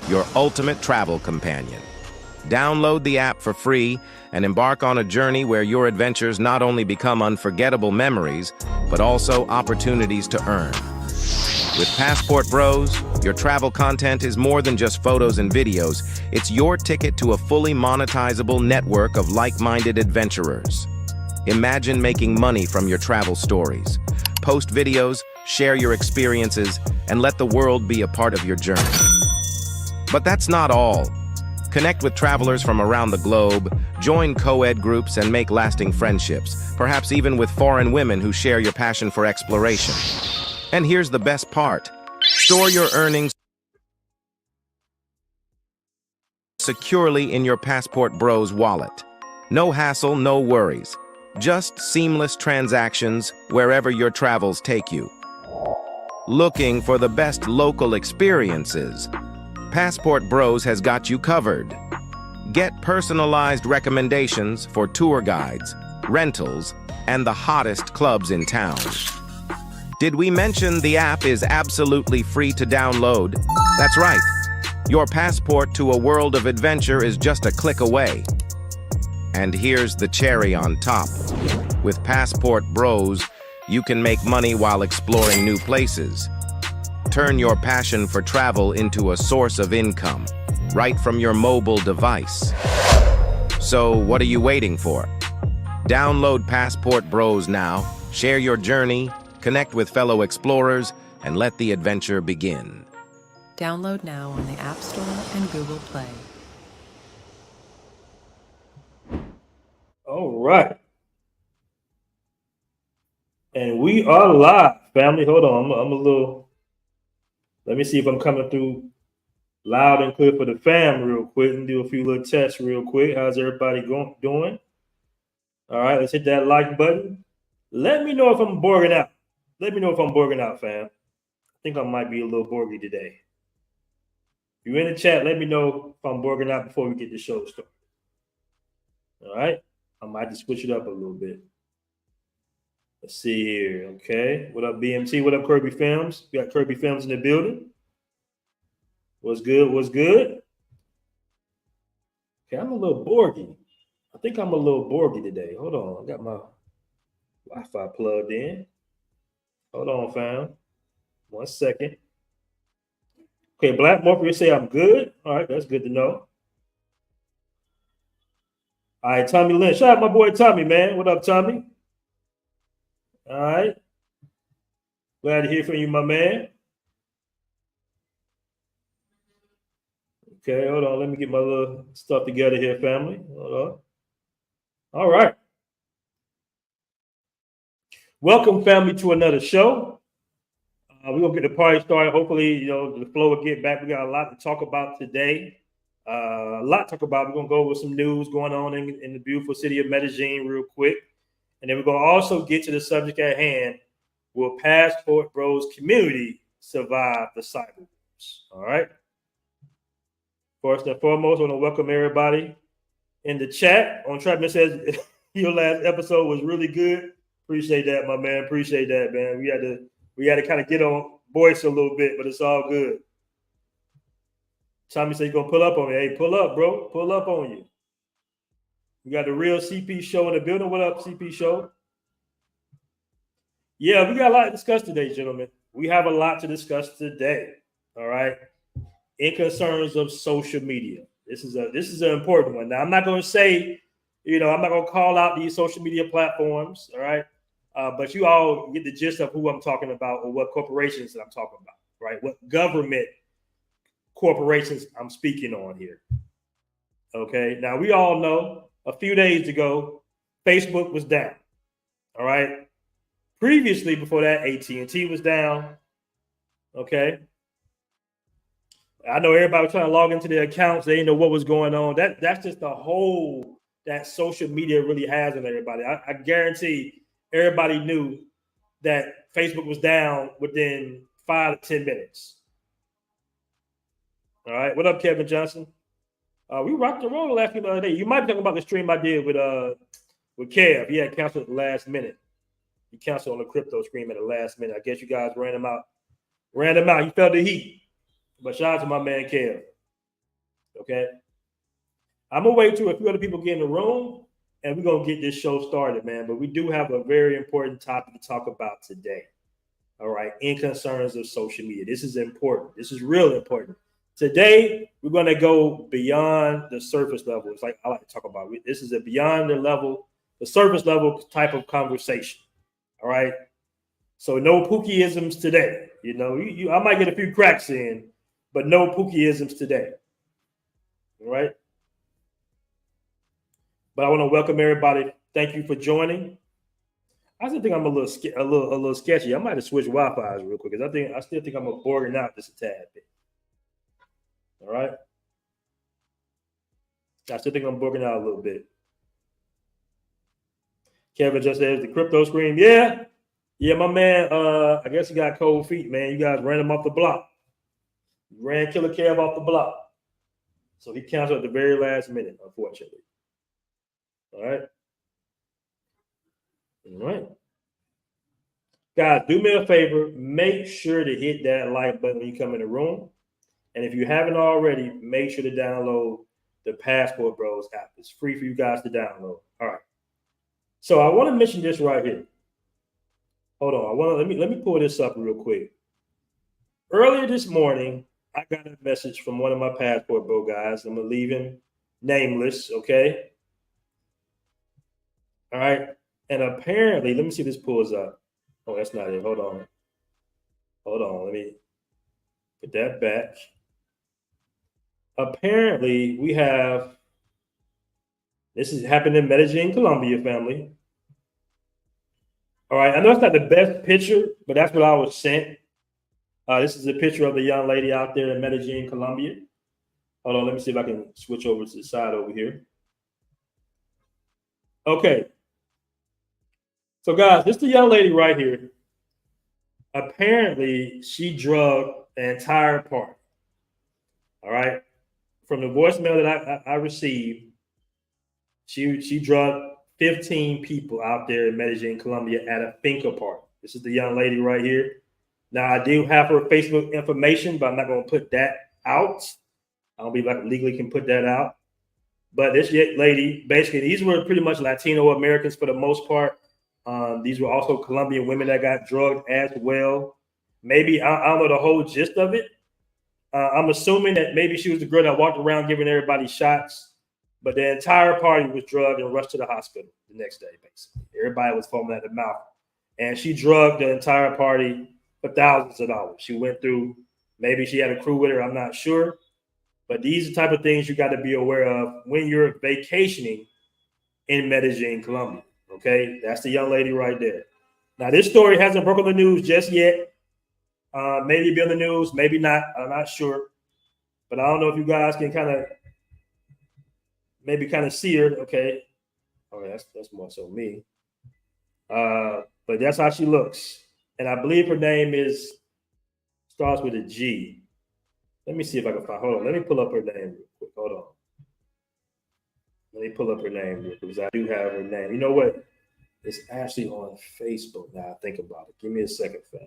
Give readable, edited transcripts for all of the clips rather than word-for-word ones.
your ultimate travel companion. Download the app for free and embark on a journey where your adventures not only become unforgettable memories, but also opportunities to earn. With Passport Bros, your travel content is more than just photos and videos. It's your ticket to a fully monetizable network of like-minded adventurers. Imagine making money from your travel stories. Post videos, share your experiences, and let the world be a part of your journey. But that's not all. Connect with travelers from around the globe, join co-ed groups, and make lasting friendships, perhaps even with foreign women who share your passion for exploration. And here's the best part. Store your earnings securely in your Passport Bros wallet. No hassle, no worries. Just seamless transactions wherever your travels take you. Looking for the best local experiences? Passport Bros has got you covered. Get personalized recommendations for tour guides, rentals, and the hottest clubs in town. Did we mention the app is absolutely free to download? That's right. Your passport to a world of adventure is just a click away. And here's the cherry on top. With Passport Bros, you can make money while exploring new places. Turn your passion for travel into a source of income, right from your mobile device. So what are you waiting for? Download Passport Bros now, share your journey, connect with fellow explorers, and let the adventure begin. Download now on the App Store and Google Play. All right. And we are live, family. Hold on. I'm a little... Let me see if I'm coming through loud and clear for the fam real quick and do a few little tests real quick. How's everybody doing? All right, let's hit that like button. Let me know if I'm borging out. Let me know if I'm borging out, fam. I think I might be a little borgy today. If you're in the chat, let me know if I'm borging out before we get the show started. All right, I might just switch it up a little bit. Let's see here. Okay. What up, BMT? What up, Kirby Films? We got Kirby Films in the building. What's good? What's good? Okay, I'm a little borgy. I think I'm a little borgy today. Hold on. I got my Wi-Fi plugged in. Hold on, fam. 1 second. Okay, Black Morpheus say I'm good. All right, that's good to know. All right, Tommy Lynn. Shout out my boy Tommy, man. What up, Tommy? All right. Glad to hear from you, my man. Okay, hold on. Let me get my little stuff together here, family. Hold on. All right. Welcome, family, to another show. We're going to get the party started. Hopefully, the flow will get back. We got a lot to talk about today. A lot to talk about. We're going to go over some news going on in the beautiful city of Medellin real quick. And then we're going to also get to the subject at hand. Will Passport Bros community survive the cyber wars? All right. First and foremost, I want to welcome everybody in the chat. On Trapman says your last episode was really good. Appreciate that, my man. Appreciate that, man. We had to kind of get on voice a little bit, but it's all good. Tommy said you're gonna pull up on me. Hey, pull up, bro. Pull up on you. We got the real CP show in the building. What up, CP show? Yeah, we got a lot to discuss today, gentlemen. We have a lot to discuss today. All right. In concerns of social media. This is an important one. Now, I'm not going to say, I'm not going to call out these social media platforms. All right. But you all get the gist of who I'm talking about or what corporations that I'm talking about, right? What government corporations I'm speaking on here. Okay. Now, we all know a few days ago, Facebook was down. All right. Previously, before that, AT&T was down. Okay. I know everybody was trying to log into their accounts. They didn't know what was going on. That's just the whole that social media really has on everybody. I guarantee everybody knew that Facebook was down within 5 to 10 minutes. All right. What up, Kevin Johnson? We rocked and rolled last other day. You might be talking about the stream I did with Kev. He had canceled at the last minute. He canceled on the crypto stream at the last minute. I guess you guys ran him out. He felt the heat. But shout out to my man Kev. Okay. I'm gonna wait till a few other people get in the room, and we're gonna get this show started, man. But we do have a very important topic to talk about today. All right, in concerns of social media. This is important. This is real important. Today, we're gonna go beyond the surface level. It's like I like to talk about. This is a beyond the surface level type of conversation. All right. So no Pookieisms today. You know, I might get a few cracks in, but no Pookieisms today. All right. But I want to welcome everybody. Thank you for joining. I still think I'm a little sketchy. I might have switched Wi-Fi's real quick because I still think I'm a boring out just a tad bit. All right. I still think I'm boring out a little bit. Kevin just says the crypto scream. Yeah, my man. I guess he got cold feet, man. You guys ran him off the block. You ran Killer Kev off the block. So he canceled at the very last minute, unfortunately. All right. All right. Guys, do me a favor. Make sure to hit that like button when you come in the room. And if you haven't already, make sure to download the Passportbros app. It's free for you guys to download. All right. So I want to mention this right here. Hold on. Let me pull this up real quick. Earlier this morning, I got a message from one of my Passportbro guys. I'm gonna leave him nameless, okay? All right. And apparently, let me see if this pulls up. Oh, that's not it. Hold on. Let me put that back. Apparently, we have this has happened in Medellin, Colombia, family. All right. I know it's not the best picture, but that's what I was sent. This is a picture of the young lady out there in Medellin, Colombia. Hold on. Let me see if I can switch over to the side over here. Okay. So, guys, this is the young lady right here. Apparently, she drugged the entire party. All right. From the voicemail that I received, she drugged 15 people out there in Medellin, Colombia at a finca party. This is the young lady right here. Now, I do have her Facebook information, but I'm not going to put that out. I don't believe I legally can put that out. But this lady, basically, these were pretty much Latino Americans for the most part. These were also Colombian women that got drugged as well. Maybe, I don't know the whole gist of it. I'm assuming that maybe she was the girl that walked around giving everybody shots, but the entire party was drugged and rushed to the hospital the next day, basically. Everybody was foaming at the mouth. And she drugged the entire party for thousands of dollars. She went through, maybe she had a crew with her, I'm not sure. But these are the type of things you got to be aware of when you're vacationing in Medellin, Colombia. Okay, that's the young lady right there. Now, this story hasn't broken the news just yet. Maybe be on the news, maybe not. I'm not sure. But I don't know if you guys can kind of see her. Okay. Oh, that's more so me. But that's how she looks. And I believe her name starts with a G. Let me see if I can find. Hold on. Let me pull up her name real quick. Hold on. Let me pull up her name real quick because I do have her name. You know what? It's actually on Facebook now. I think about it. Give me a second, fam.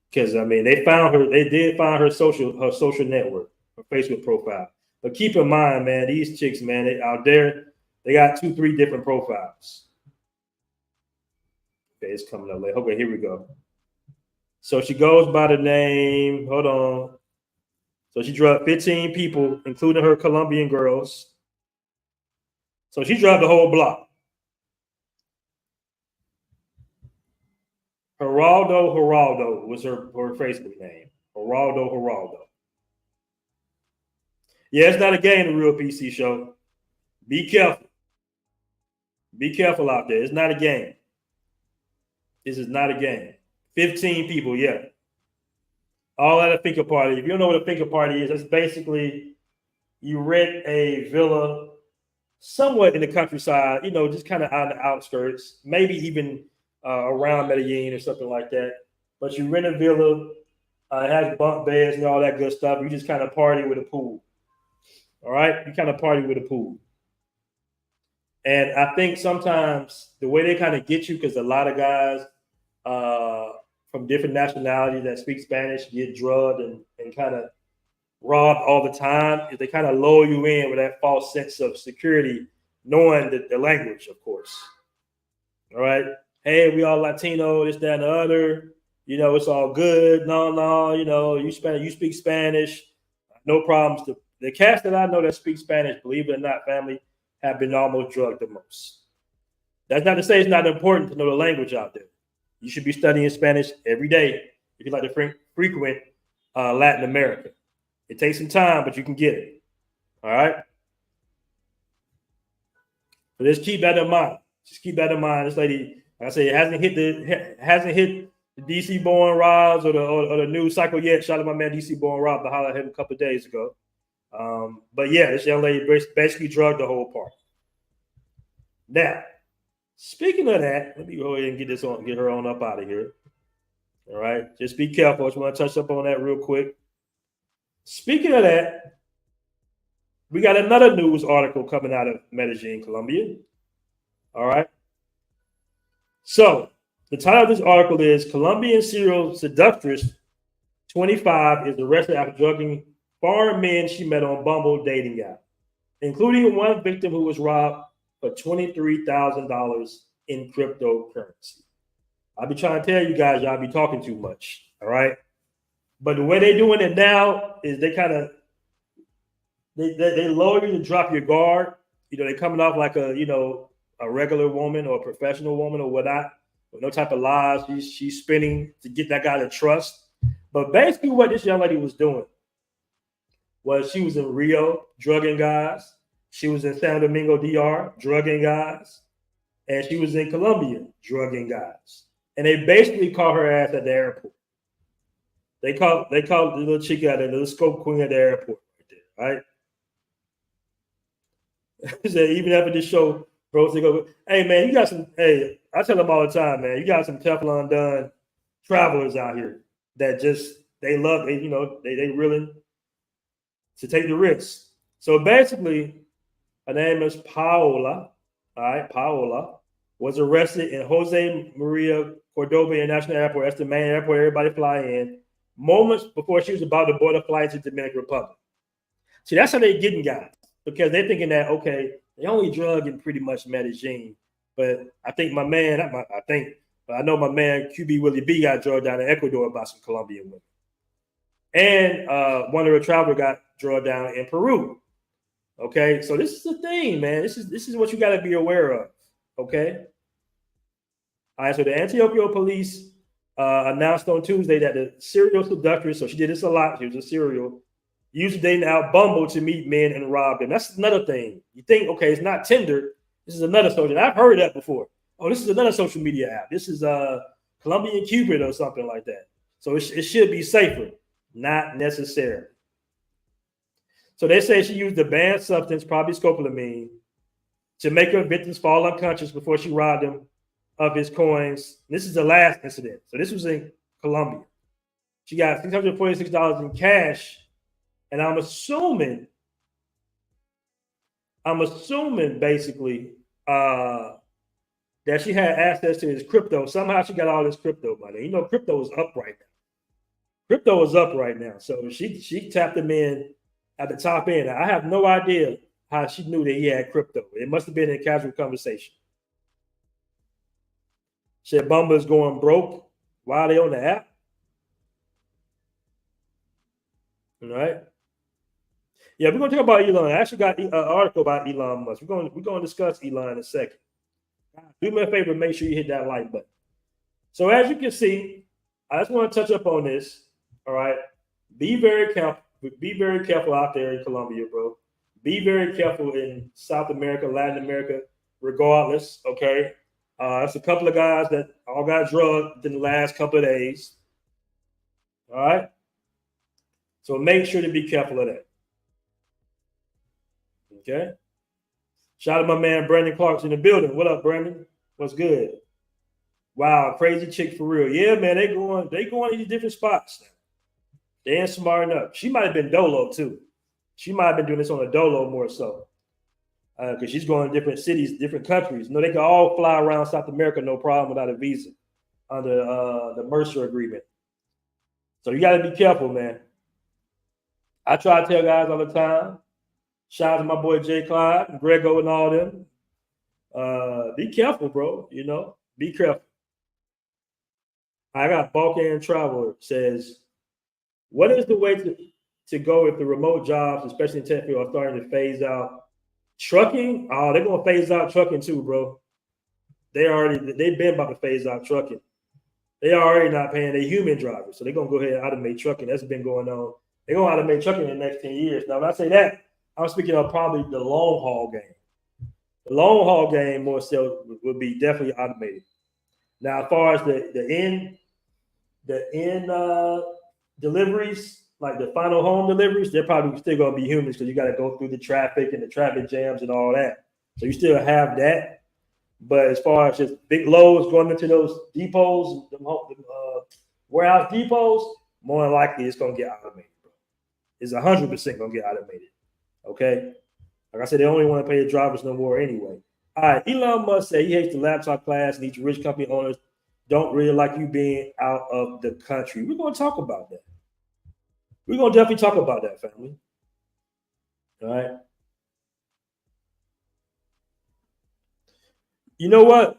Because I mean, they found her. They did find her social network, her Facebook profile. But keep in mind, man, these chicks, man, they out there, they got 2-3 different profiles. Okay, it's coming up late. Okay, here we go. So she goes by the name. Hold on. So she drugged 15 people, including her Colombian girls. So she drugged the whole block. Geraldo was her Facebook name. Geraldo. Yeah, it's not a game, the Real PC Show. Be careful. Be careful out there. It's not a game. This is not a game. 15 people, yeah. All at a finca party. If you don't know what a finca party is, it's basically you rent a villa somewhat in the countryside, just kind of on the outskirts, maybe even around Medellin or something like that. But you rent a villa, it has bunk beds and all that good stuff. You just kind of party with a pool. All right? You kind of party with a pool. And I think sometimes the way they kind of get you, because a lot of guys from different nationalities that speak Spanish get drugged and kind of robbed all the time is they kind of lull you in with that false sense of security, knowing the language, of course. All right. Hey, we all Latino, this, that, and the other. You know, it's all good. No, you know, you speak Spanish, no problems. The cats that I know that speak Spanish, believe it or not, family, have been almost drugged the most. That's not to say it's not important to know the language out there. You should be studying Spanish every day if you like to frequent Latin America. It takes some time, but you can get it. All right. So just keep that in mind. Just keep that in mind. This lady, like I say, it hasn't hit the DC born Robs or the news cycle yet. Shout out to my man DC born Rob to holler at him a couple of days ago. But yeah, this young lady basically drugged the whole party. Now, speaking of that, let me go ahead and get her on up out of here. All right, just be careful. I just want to touch up on that real quick. Speaking of that, we got another news article coming out of Medellin, Colombia. All right. So the title of this article is Colombian serial seductress 25 is arrested after drugging foreign men she met on Bumble dating app, including one victim who was robbed for $23,000 in cryptocurrency. I'll be trying to tell you guys, y'all be talking too much. All right. But the way they're doing it now is they kind of they lower you to drop your guard. You know, they're coming off like a regular woman or a professional woman or whatnot, with no type of lies she's spinning to get that guy to trust. But basically what this young lady was doing was she was in Rio drugging guys. She was in San Domingo, DR, drugging guys. And she was in Colombia drugging guys. And they basically caught her ass at the airport. They called the little chick at the little scope queen at the airport right there, right? Said even after this show, bros, they go, hey man, you got some, hey, I tell them all the time, man, you got some Teflon done travelers out here that just they willing to take the risk. So basically, her name is Paola. All right, Paola was arrested in Jose Maria Cordoba International Airport. That's the main airport everybody fly in. Moments before she was about to board a flight to Dominican Republic. See, that's how they're getting guys, because they're thinking that, okay, they only drug in pretty much Medellin. But I think I know my man QB Willie B got drugged down in Ecuador by some Colombian women. And one of the travelers got drugged down in Peru. Okay, so this is the thing, man. This is what you got to be aware of. Okay. All right, so the Antioquia police announced on Tuesday that the serial seductress, so she did this a lot, she was a serial, used dating out Bumble to meet men and rob them. That's another thing. You think, okay, it's not Tinder. This is another social. I've heard that before. Oh, this is another social media app. This is Colombian Cupid or something like that. So it should be safer. Not necessarily. So they say she used the banned substance, probably scopolamine, to make her victims fall unconscious before she robbed them of his coins. This is the last incident. So this was in Colombia. She got $646 in cash. And I'm assuming basically that she had access to his crypto. Somehow she got all this crypto money. You know, crypto is up right now. Crypto is up right now. So she tapped him in at the top end. I have no idea how she knew that he had crypto. It must have been in a casual conversation. Said Bumble is going broke. Why are they on the app? All right. Yeah, we're going to talk about Elon. I actually got an article about Elon Musk. We're going to discuss Elon in a second. Do me a favor, make sure you hit that like button. So as you can see, I just want to touch up on this. All right. Be very careful. Be very careful out there in Colombia, bro. Be very careful in South America, Latin America, regardless. Okay. That's a couple of guys that all got drugged in the last couple of days. All right. So make sure to be careful of that. Okay. Shout out to my man Brandon Clark's in the building. What up, Brandon? What's good? Wow, crazy chick for real. Yeah, man, they going to these different spots now. They ain't smart enough. She might have been dolo too. She might have been doing this on a dolo more so. Because she's going to different cities, different countries. No, they can all fly around South America, no problem, without a visa under the Mercer agreement. So you got to be careful, man. I try to tell guys all the time. Shout out to my boy Jay Clyde and Grego and all them. Be careful, bro. You know, be careful. I got Balkan Traveler says, what is the way to go if the remote jobs, especially in tech field, are starting to phase out trucking? Oh, they're gonna phase out trucking too, bro. They've been about to phase out trucking. They are already not paying their human drivers, so they're gonna go ahead and automate trucking. That's been going on. They're gonna automate trucking in the next 10 years. Now, when I say that, I'm speaking of probably the long haul game. The long haul game more so will be definitely automated. Now, as far as the end deliveries, like the final home deliveries, they're probably still going to be humans because you got to go through the traffic and the traffic jams and all that. So you still have that. But as far as just big loads going into those depots, warehouse depots, more than likely it's going to get automated. It's 100% going to get automated. Okay? Like I said, they only want to pay the drivers no more anyway. All right, Elon Musk said he hates the laptop class and these rich company owners don't really like you being out of the country. We're going to talk about that. We're going to definitely talk about that, family. All right. You know what?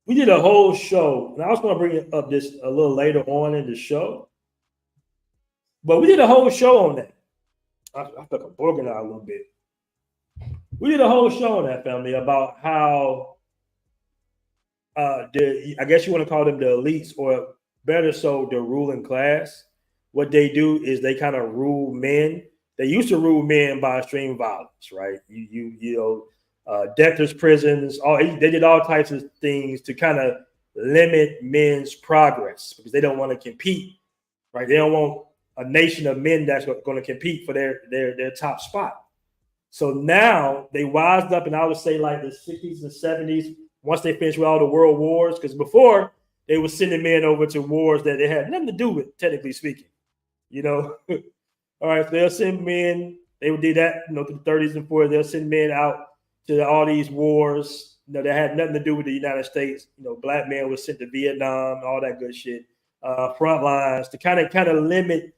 We did a whole show, and I was going to bring up this a little later on in the show, but we did a whole show on that. I feel like I'm broken out a little bit. We did a whole show on that, family, about how I guess you want to call them the elites, or better so, the ruling class. What they do is they kind of rule men. They used to rule men by extreme violence, right? Debtors' prisons. They did all types of things to kind of limit men's progress because they don't want to compete, right? They don't want a nation of men that's going to compete for their top spot. So now they wised up, and I would say like the 60s and 70s, once they finished with all the world wars, because before they were sending men over to wars that they had nothing to do with, technically speaking, you know. All right, so they'll send men, they would do that, through the 30s and 40s, they'll send men out to all these wars, that had nothing to do with the United States. Black men were sent to Vietnam, all that good shit, front lines to kind of limit,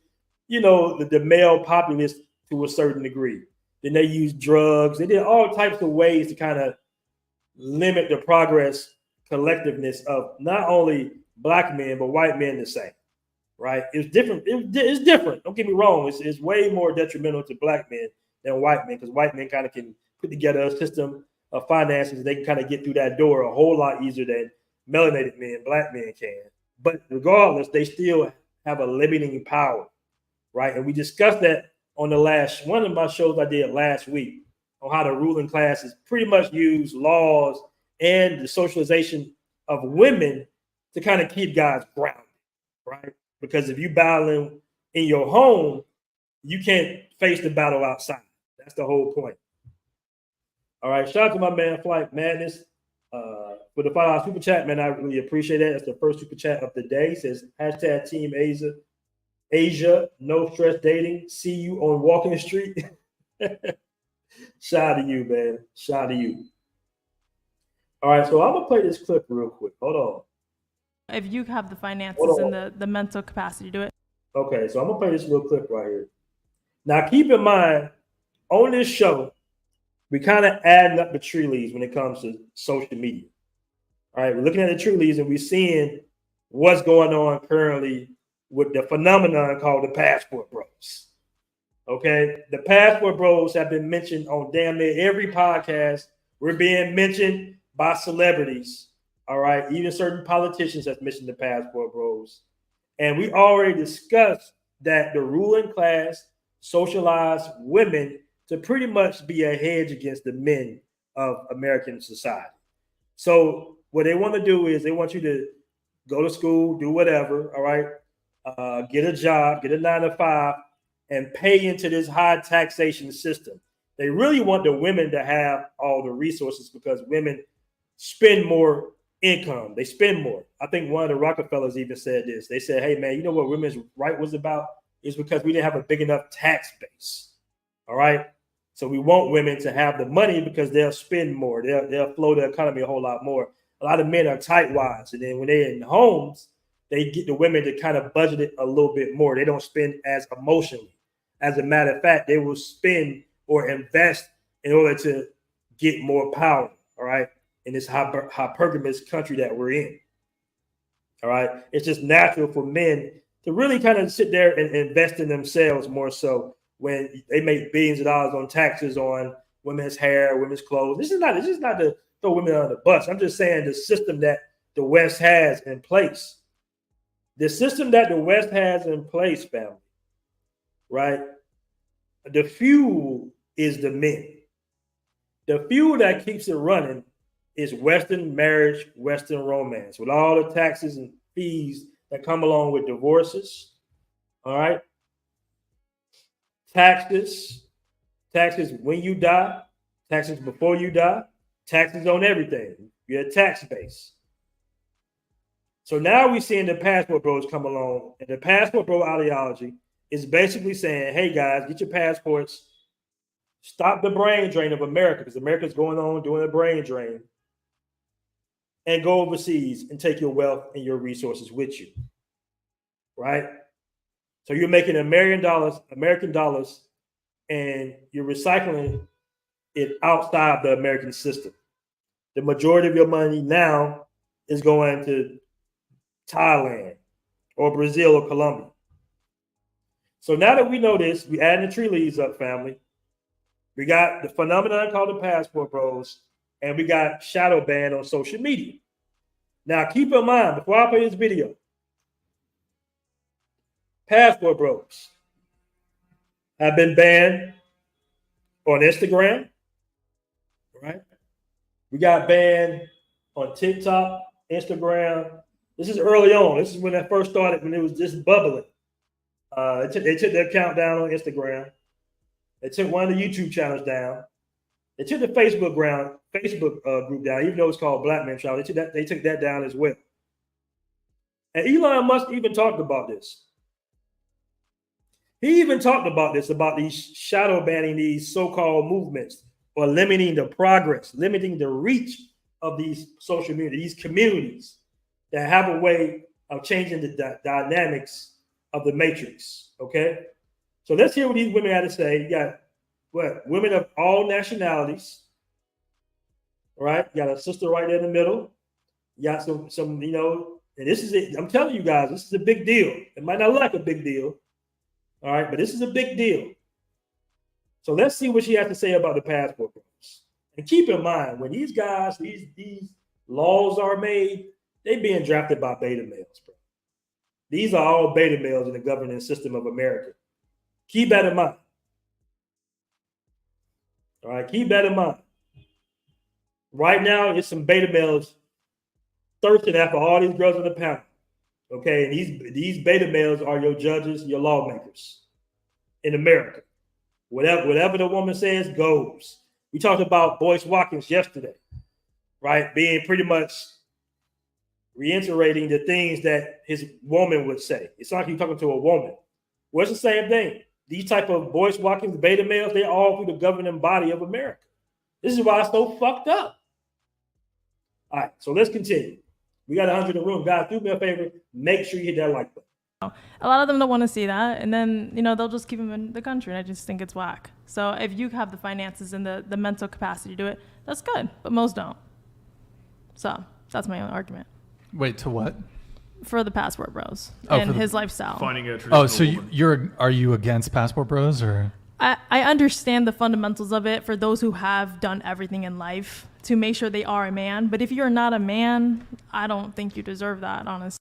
the male populace to a certain degree. Then they used drugs. They did all types of ways to kind of limit the progress, collectiveness of not only black men, but white men the same, right? It's different. It's different. Don't get me wrong. It's way more detrimental to black men than white men, because white men kind of can put together a system of finances, and they can kind of get through that door a whole lot easier than melanated men, black men can. But regardless, they still have a limiting power, right? And we discussed that on one of my shows I did last week, on how the ruling classes pretty much use laws and the socialization of women to kind of keep guys grounded, right? Because if you battling in your home, you can't face the battle outside. That's the whole point. All right, shout out to my man Flight Madness for the $5 super chat, man. I really appreciate that. That's the first super chat of the day. It says hashtag Team Asia, no stress dating. See you on Walking Street. Shout out to you, man. Shout out to you. All right, so I'm gonna play this clip real quick. Hold on. If you have the finances and the mental capacity to do it. Okay, so I'm gonna play this little clip right here. Now, keep in mind, on this show, we kind of adding up the tree leaves when it comes to social media. All right, we're looking at the tree leaves and we're seeing what's going on currently with the phenomenon called the Passport Bros. Okay, the Passport Bros have been mentioned on damn near every podcast. We're being mentioned by celebrities. All right, even certain politicians have mentioned the Passport Bros. And we already discussed that the ruling class socialized women to pretty much be a hedge against the men of American society. So what they want to do is they want you to go to school, do whatever, all right, get a job, get a 9-to-5, and pay into this high taxation system. They really want the women to have all the resources because women spend more income. They spend more. I think one of the Rockefellers even said this. They said, hey, man, you know what women's right was about? It's because we didn't have a big enough tax base. All right. So we want women to have the money because they'll spend more. They'll flow the economy a whole lot more. A lot of men are tightwads. And then when they're in homes, they get the women to kind of budget it a little bit more. They don't spend as emotionally. As a matter of fact, they will spend or invest in order to get more power, all right, in this hypergamous country that we're in. All right. It's just natural for men to really kind of sit there and invest in themselves more so when they make billions of dollars on taxes on women's hair, women's clothes. This is not to throw women on the bus. I'm just saying the system that the West has in place. The system that the West has in place, family, right? The fuel is the men. The fuel that keeps it running is Western marriage, Western romance, with all the taxes and fees that come along with divorces. All right. Taxes when you die, taxes before you die, taxes on everything. You're a tax base. So now we're seeing the passport bros come along, and the passport bro ideology is basically saying, hey guys, get your passports, stop the brain drain of America, because America's going on doing a brain drain, and go overseas and take your wealth and your resources with you. Right? So you're making American dollars, and you're recycling it outside the American system. The majority of your money now is going to Thailand or Brazil or Colombia. So now that we know this, we adding the tree leaves up, family. We got the phenomenon called the passport bros, and we got shadow ban on social media. Now keep in mind, before I play this video, passport bros have been banned on Instagram, right? We got banned on TikTok, Instagram. This is early on. This is when that first started, when it was just bubbling. They took their account down on Instagram. They took one of the YouTube channels down. They took the Facebook group down, even though it's called Black Men Channel. They took that down as well. And Elon Musk even talked about this. He even talked about this, about these shadow banning these so-called movements, or limiting the progress, limiting the reach of these social media, these communities that have a way of changing the dynamics of the matrix. Okay, so let's hear what these women had to say. You got what? Women of all nationalities. All right, you got a sister right there in the middle. You got some, you know, and this is it. I'm telling you guys, this is a big deal. It might not look like a big deal. All right, but this is a big deal. So let's see what she has to say about the passport bros. And keep in mind, when these guys, these laws are made, they being drafted by beta males, bro. These are all beta males in the governing system of America. Keep that in mind. All right, keep that in mind. Right now, it's some beta males thirsting after all these girls in the panel. Okay, and these beta males are your judges, your lawmakers in America. Whatever the woman says goes. We talked about Boyce Watkins yesterday, right? Being pretty much reiterating the things that his woman would say. It's like you're talking to a woman. Well, it's the same thing. These type of Boyce Watkins, beta males, they're all through the governing body of America. This is why it's so fucked up. All right, so let's continue. We got 100 in the room. Guys, do me a favor. Make sure you hit that like button. A lot of them don't want to see that, and then they'll just keep them in the country, and I just think it's whack. So if you have the finances and the mental capacity to do it, that's good, but most don't. So that's my only argument. Wait, to what? For the passport bros and his lifestyle. Finding a traditional so woman. Are you against passport bros, or? I understand the fundamentals of it for those who have done everything in life to make sure they are a man. But if you're not a man, I don't think you deserve that, honestly.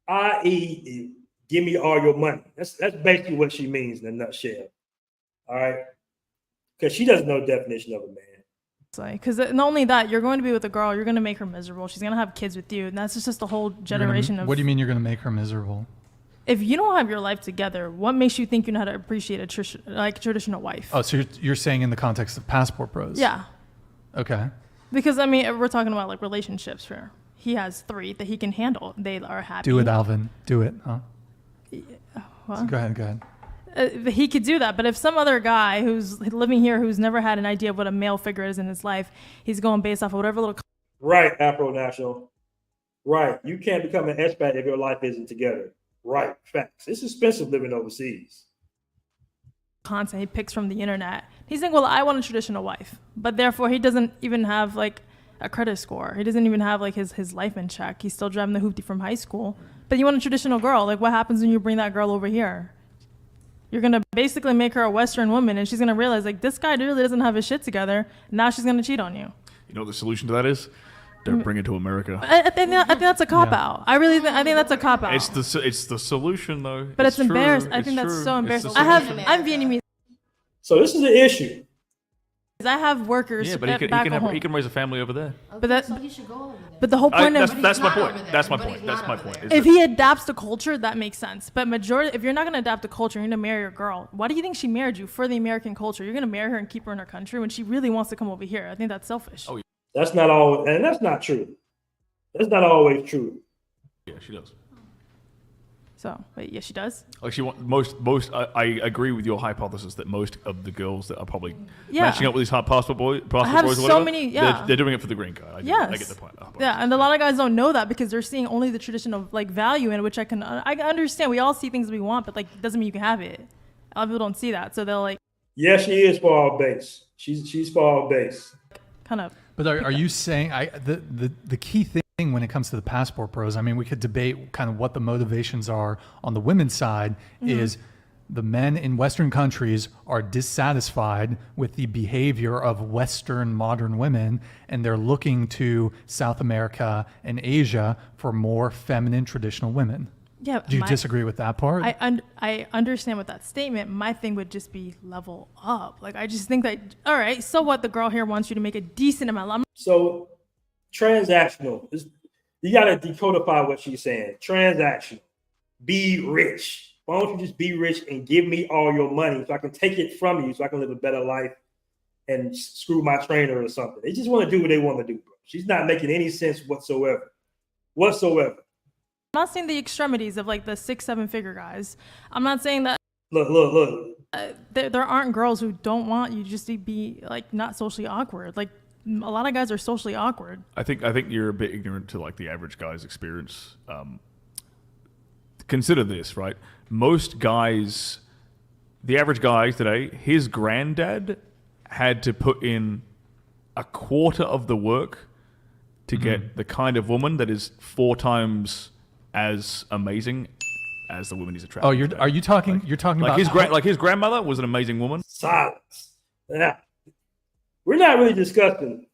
I.e., give me all your money. That's basically what she means in a nutshell. All right? Because she doesn't know the definition of a man. Because not only that, you're going to be with a girl, you're going to make her miserable. She's going to have kids with you. And that's just the whole generation of... What do you mean you're going to make her miserable? If you don't have your life together, what makes you think you know how to appreciate a traditional wife? Oh, so you're saying in the context of passport bros? Yeah. Okay. Because, I mean, we're talking about, like, relationships here. He has 3 that he can handle. They are happy. Do it, Alvin. Do it. Huh? What? Go ahead. He could do that. But if some other guy who's living here who's never had an idea of what a male figure is in his life, he's going based off of whatever little... Right, Afro National. Right. You can't become an expat if your life isn't together. Right. Facts. It's expensive living overseas. content he picks from the internet. He's saying, well, I want a traditional wife, but therefore he doesn't even have like a credit score. He doesn't even have like his life in check. He's still driving the hoopty from high school. But you want a traditional girl. Like, what happens when you bring that girl over here? You're going to basically make her a Western woman, and she's going to realize, like, this guy really doesn't have his shit together. Now she's going to cheat on you. You know what the solution to that is? Don't bring it to America. I think that's a cop-out. I think that's a cop-out. It's the solution, though. But it's embarrassing. I It's think that's true. so It's embarrassing. the solution. I'm Vietnamese. So this is an issue. I have workers Yeah, but he can raise a family over there. So he should go over there. But the whole point of That's my not point. over there. That's my But point. he's That's not my over point. there. is if that- he adapts to culture, that makes sense. But majority, if you're not going to adapt to culture, you're going to marry your girl. Why do you think she married you for the American culture? You're going to marry her and keep her in her country when she really wants to come over here. I think that's selfish. Oh, yeah. That's not all, and that's not true. That's not always true. Yeah, she does. So, wait, yeah, she does. Like she want most. I agree with your hypothesis that most of the girls that are probably Yeah. matching up with these passport boys, I have or so whatever, many- yeah. they're doing it for the green card. I get the point. Yeah, and a lot of guys don't know that because they're seeing only the traditional like value in it, which I understand. We all see things we want, but like it doesn't mean you can have it. A lot of people don't see that, so they'll like Yeah, she is far off base. She's far off base. kind of. But are you saying the key thing when it comes to the passport bros? I mean, we could debate kind of what the motivations are on the women's side. Is the men in Western countries are dissatisfied with the behavior of Western modern women, and they're looking to South America and Asia for more feminine traditional women. Yeah. Do you disagree with that part? I understand with that statement. My thing would just be level up. Like I just think that all right, so what? The girl here wants you to make a decent amount. So transactional. You got to decodify what she's saying. Transactional. Be rich. Why don't you just be rich and give me all your money so I can take it from you so I can live a better life and screw my trainer or something. They just want to do what they want to do, bro. She's not making any sense whatsoever. I'm not saying the extremities of like the 6-7 figure guys. I'm not saying that Look. there aren't girls who don't want you just to be like not socially awkward. Like a lot of guys are socially awkward. I think you're a bit ignorant to like the average guy's experience. Consider this, right? Most guys, the average guy today, his granddad had to put in a quarter of the work to get the kind of woman that is 4 times as amazing as the woman he's attracted. Oh, to. are you talking? You're talking like about his grandmother was an amazing woman. Silence. Now, we're not really discussing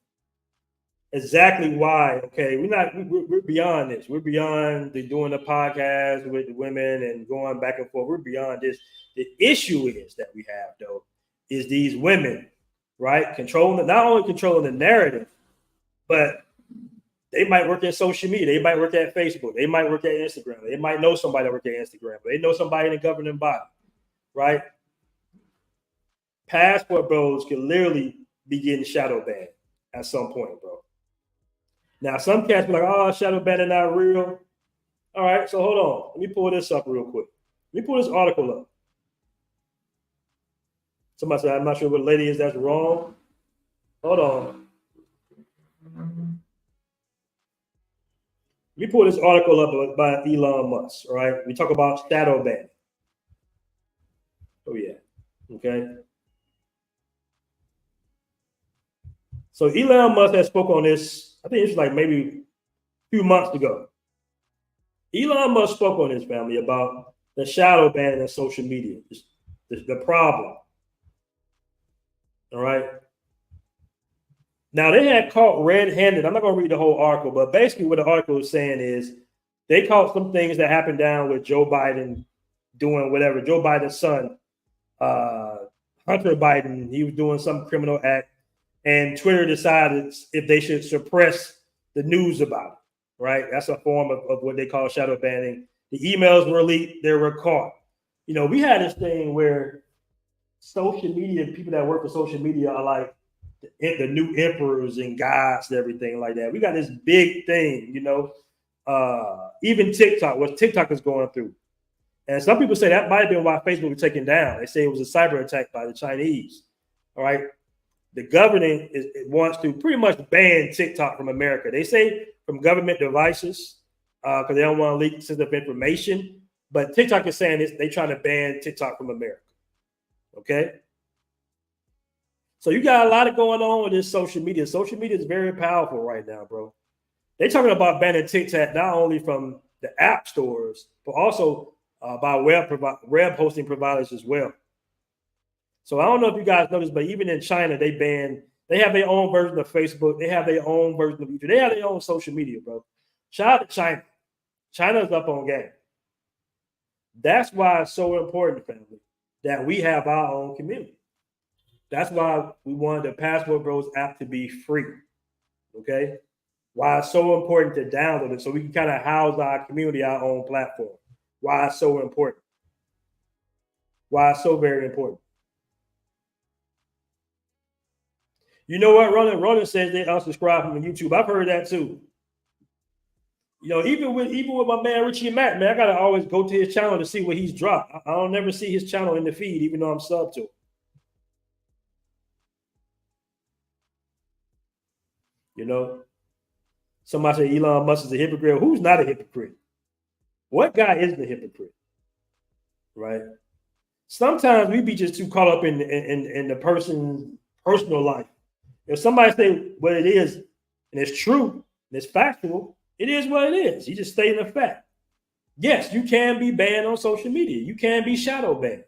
exactly why. Okay, we're beyond this. We're beyond doing the podcast with the women and going back and forth. We're beyond this. The issue is that we have though is these women, right? Not only controlling the narrative, but they might work at social media. They might work at Facebook. They might work at Instagram. They might know somebody that work at Instagram. They know somebody in the governing body, right? Passport bros could literally be getting shadow banned at some point, bro. Now, some cats be like, oh, shadow banning not real. All right, so hold on. Let me pull this up real quick. Let me pull this article up. Somebody said, I'm not sure what lady is that's wrong. Hold on. Let me pull this article up by Elon Musk, all right? We talk about shadow banning. Oh, yeah. Okay. So Elon Musk has spoke on this, I think it's like maybe a few months ago. Elon Musk spoke on this, family, about the shadow banning of social media, the problem. All right. Now, they had caught red-handed. I'm not going to read the whole article, but basically what the article is saying is they caught some things that happened down with Joe Biden doing whatever. Joe Biden's son, Hunter Biden, he was doing some criminal act, and Twitter decided if they should suppress the news about it, right? That's a form of what they call shadow banning. The emails were leaked. They were caught. You know, we had this thing where social media, people that work for social media are like, the new emperors and gods and everything like that. We got this big thing, you know. Even TikTok, what TikTok is going through. And some people say that might have been why Facebook was taken down. They say it was a cyber attack by the Chinese. All right. The government wants to pretty much ban TikTok from America. They say from government devices because they don't want to leak sensitive information. But TikTok is saying they're trying to ban TikTok from America. Okay. So you got a lot of going on with this social media. Social media is very powerful right now, bro. They're talking about banning TikTok not only from the app stores, but also by web hosting providers as well. So I don't know if you guys noticed, but even in China, they have their own version of Facebook. They have their own version of YouTube. They have their own social media, bro. Shout out to China. China's up on game. That's why it's so important, family, that we have our own community. That's why we wanted the Passport Bros app to be free. Okay? Why it's so important to download it so we can kind of house our community, our own platform. Why it's so important. Why it's so very important. You know what? Ronan says they unsubscribe from YouTube. I've heard that too. You know, even with my man Richie Matt, man, I gotta always go to his channel to see what he's dropped. I don't never see his channel in the feed, even though I'm sub to him. You know, somebody say Elon Musk is a hypocrite. Who's not a hypocrite? What guy isn't a hypocrite? Right? Sometimes we be just too caught up in the person's personal life. If somebody say what it is, and it's true, and it's factual, it is what it is. You just stating a fact. Yes, you can be banned on social media. You can be shadow banned.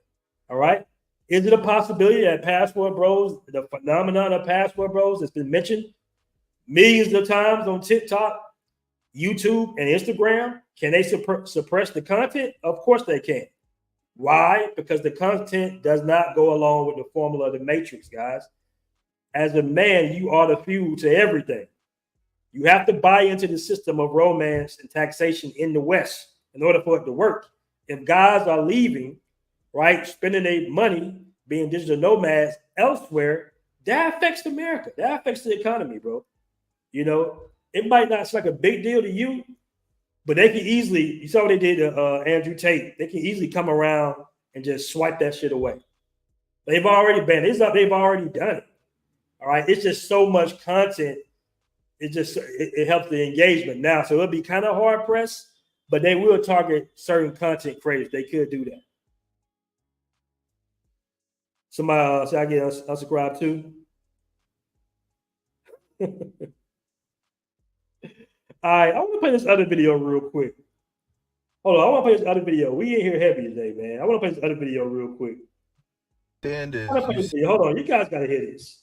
All right. Is it a possibility that Passport Bros, the phenomenon of Passport Bros that's been mentioned millions of times on TikTok, YouTube, and Instagram, can they suppress the content? Of course they can. Why? Because the content does not go along with the formula of the matrix, guys. As a man, you are the fuel to everything. You have to buy into the system of romance and taxation in the West in order for it to work. If guys are leaving, right, spending their money, being digital nomads elsewhere, that affects America. That affects the economy, bro. You know, it might not seem like a big deal to you, but they can easily, you saw what they did to Andrew Tate. They can easily come around and just swipe that shit away. They've already banned it. It's like they've already done it. All right. It's just so much content. It helps the engagement now. So it'll be kind of hard pressed, but they will target certain content creators. They could do that. Somebody say I get unsubscribed too. All right, I want to play this other video real quick. Hold on, I want to play this other video. We in here heavy today, man. I want to play this other video real quick. Hold on, you guys got to hear this.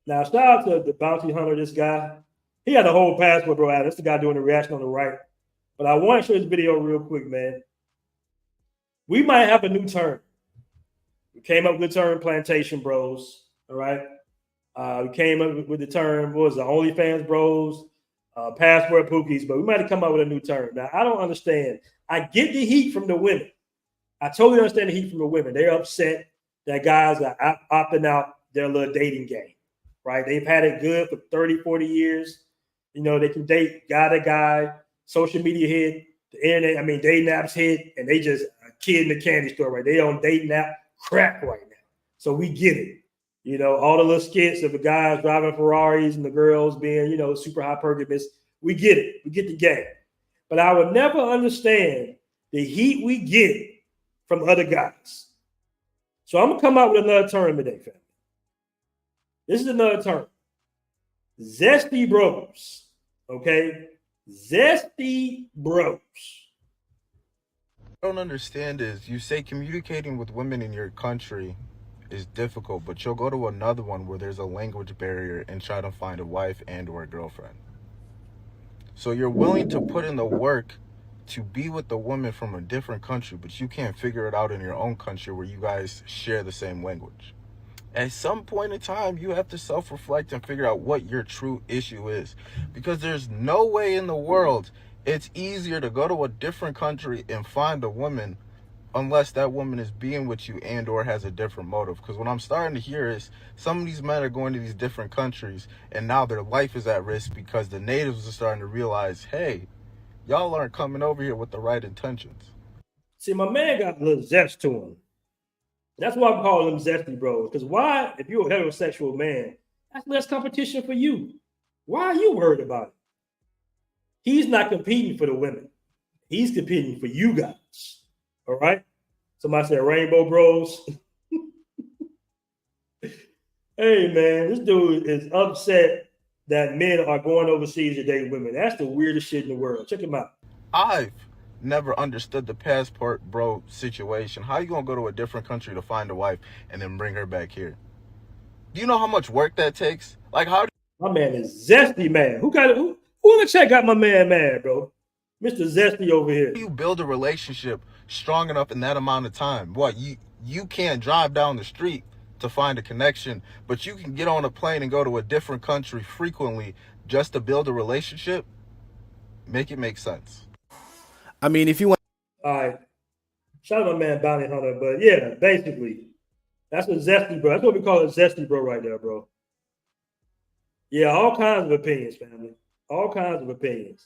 Now, shout out to the bounty hunter, this guy. He had the whole Passport Bro out. This is the guy doing the reaction on the right. But I want to show this video real quick, man. We might have a new term. We came up with the term plantation bros, all right? We came up with the term, what was it, OnlyFans bros, passport pookies, but we might have come up with a new term. Now, I don't understand. I get the heat from the women. I totally understand the heat from the women. They're upset that guys are opting out their little dating game, right? They've had it good for 30, 40 years. You know, they can date guy to guy, social media hit, the internet, dating apps hit, and they just a kid in the candy store, right? They on dating app crap right now. So we get it. You know, all the little skits of the guys driving Ferraris and the girls being, you know, super hypergamous. We get it. We get the game. But I would never understand the heat we get from other guys. So I'm going to come out with another term today, family. This is another term. Zesty bros. Okay? Zesty bros. I don't understand is you say communicating with women in your country is difficult, but you'll go to another one where there's a language barrier and try to find a wife and or a girlfriend. So you're willing to put in the work to be with a woman from a different country, but you can't figure it out in your own country where you guys share the same language. At some point in time, you have to self-reflect and figure out what your true issue is, because there's no way in the world it's easier to go to a different country and find a woman unless that woman is being with you and or has a different motive. Because what I'm starting to hear is some of these men are going to these different countries and now their life is at risk because the natives are starting to realize, hey, y'all aren't coming over here with the right intentions. See, my man got a little zest to him. That's why I'm calling them zesty bros. Because why, if you're a heterosexual man, that's less competition for you. Why are you worried about it? He's not competing for the women. He's competing for you guys. All right. Somebody said Rainbow Bros. Hey, man, this dude is upset that men are going overseas to date women. That's the weirdest shit in the world. Check him out. I've never understood the passport bro situation. How you gonna go to a different country to find a wife and then bring her back here? Do you know how much work that takes? Like, how? My man is zesty, man. Who in the chat got my man mad, bro? Mr. Zesty over here. Do you build a relationship strong enough in that amount of time? What, you can't drive down the street to find a connection, but you can get on a plane and go to a different country frequently just to build a relationship? Make it make sense. I mean, if you want. All right. Shout out my man Bounty Hunter, but yeah, basically, that's what Zesty, bro. That's what we call it, Zesty, bro, right there, bro. Yeah, all kinds of opinions, family. All kinds of opinions.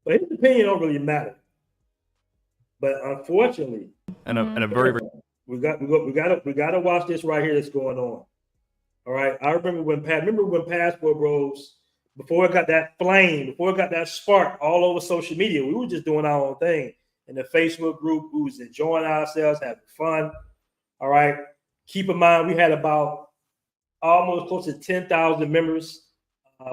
But his opinion don't really matter. But unfortunately, and a very, very we gotta watch this right here that's going on. All right. I remember when Passport Bros, before it got that flame, before it got that spark all over social media, we were just doing our own thing. In the Facebook group, we was enjoying ourselves, having fun. All right. Keep in mind, we had about almost close to 10,000 members,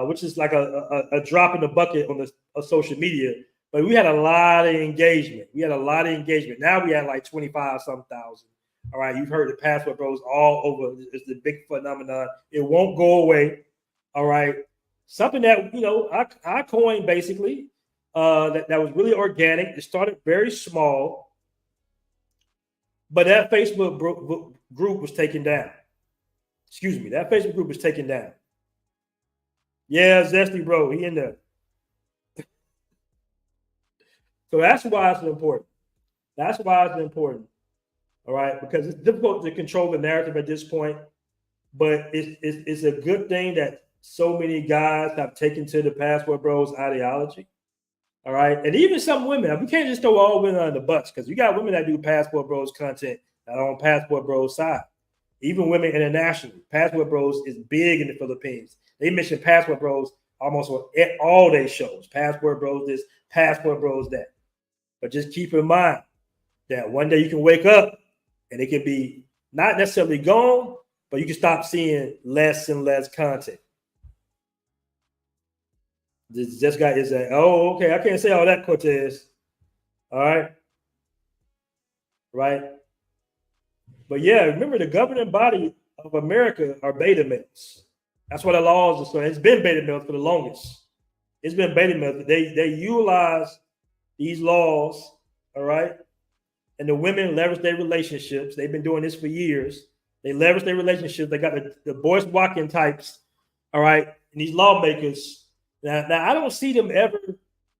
which is like a drop in the bucket on the social media. But we had a lot of engagement. Now we had like 25-some thousand. All right. You've heard the Passport Bros all over. It's the big phenomenon. It won't go away. All right. Something that, I coined basically that was really organic. It started very small. But that Facebook group was taken down. Excuse me. That Facebook group was taken down. Yeah, Zesty, bro. He in there. So that's why it's important. All right. Because it's difficult to control the narrative at this point. But it's a good thing that so many guys have taken to the Passport Bros ideology. All right. And even some women. We can't just throw all women under the bus because you got women that do Passport Bros content that are on Passport Bros side. Even women internationally. Passport Bros is big in the Philippines. They mention Passport Bros almost on all their shows. Passport Bros this, Passport Bros that. But just keep in mind that one day you can wake up and it can be not necessarily gone, but you can stop seeing less and less content. This guy is like, oh, okay, I can't say all that, Cortez. All right. Right. But yeah, remember the governing body of America are beta males. That's what the laws are. So it's been beta males for the longest. It's been beta males. They utilize these laws, all right? And the women leverage their relationships. They've been doing this for years. They leverage their relationships. They got the Boyce Watkins types, all right? And these lawmakers. Now I don't see them ever,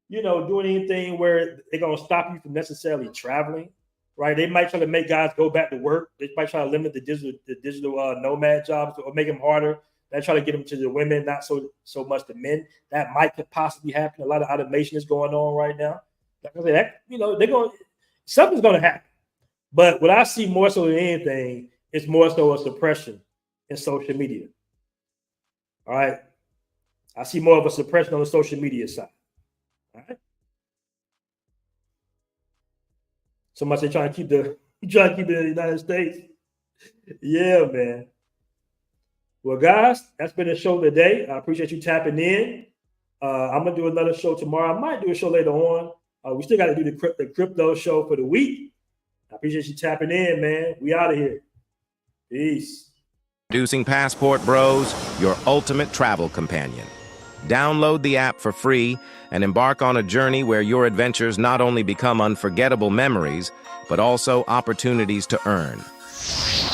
doing anything where they're going to stop you from necessarily traveling, right? They might try to make guys go back to work. They might try to limit the digital nomad jobs or make them harder. They try to get them to the women, not so much the men. That could possibly happen. A lot of automation is going on right now. Like I said, something's going to happen. But what I see more so than anything is more so a suppression in social media. All right. I see more of a suppression on the social media side. All right. Somebody say trying to keep it in the United States. Yeah, man. Well, guys, that's been the show today. I appreciate you tapping in. I'm gonna do another show tomorrow. I might do a show later on. We still got to do the crypto show for the week. I appreciate you tapping in, man. We out of here. Peace. Introducing Passport Bros, your ultimate travel companion. Download the app for free and embark on a journey where your adventures not only become unforgettable memories, but also opportunities to earn.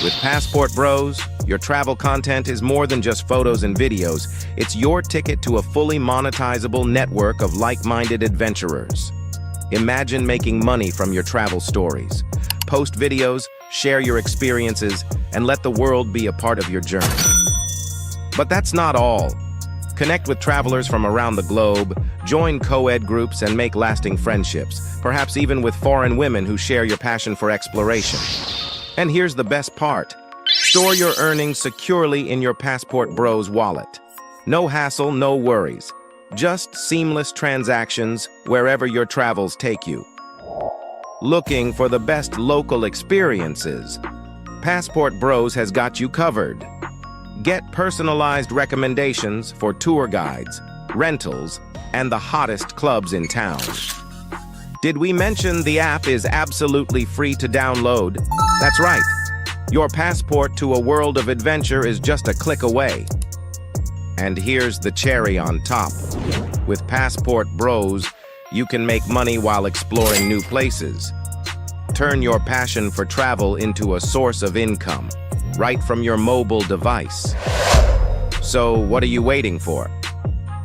With Passport Bros, your travel content is more than just photos and videos. It's your ticket to a fully monetizable network of like-minded adventurers. Imagine making money from your travel stories. Post videos, share your experiences, and let the world be a part of your journey. But that's not all. Connect with travelers from around the globe, join co-ed groups, and make lasting friendships, perhaps even with foreign women who share your passion for exploration. And here's the best part. Store your earnings securely in your Passport Bros wallet. No hassle, no worries. Just seamless transactions wherever your travels take you. Looking for the best local experiences? Passport Bros has got you covered. Get personalized recommendations for tour guides, rentals, and the hottest clubs in town. Did we mention the app is absolutely free to download? That's right. Your passport to a world of adventure is just a click away. And here's the cherry on top. With Passport Bros, you can make money while exploring new places. Turn your passion for travel into a source of income, right from your mobile device. So, what are you waiting for?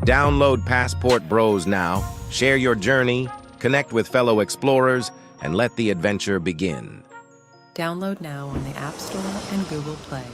Download Passport Bros now, share your journey, connect with fellow explorers, and let the adventure begin. Download now on the App Store and Google Play.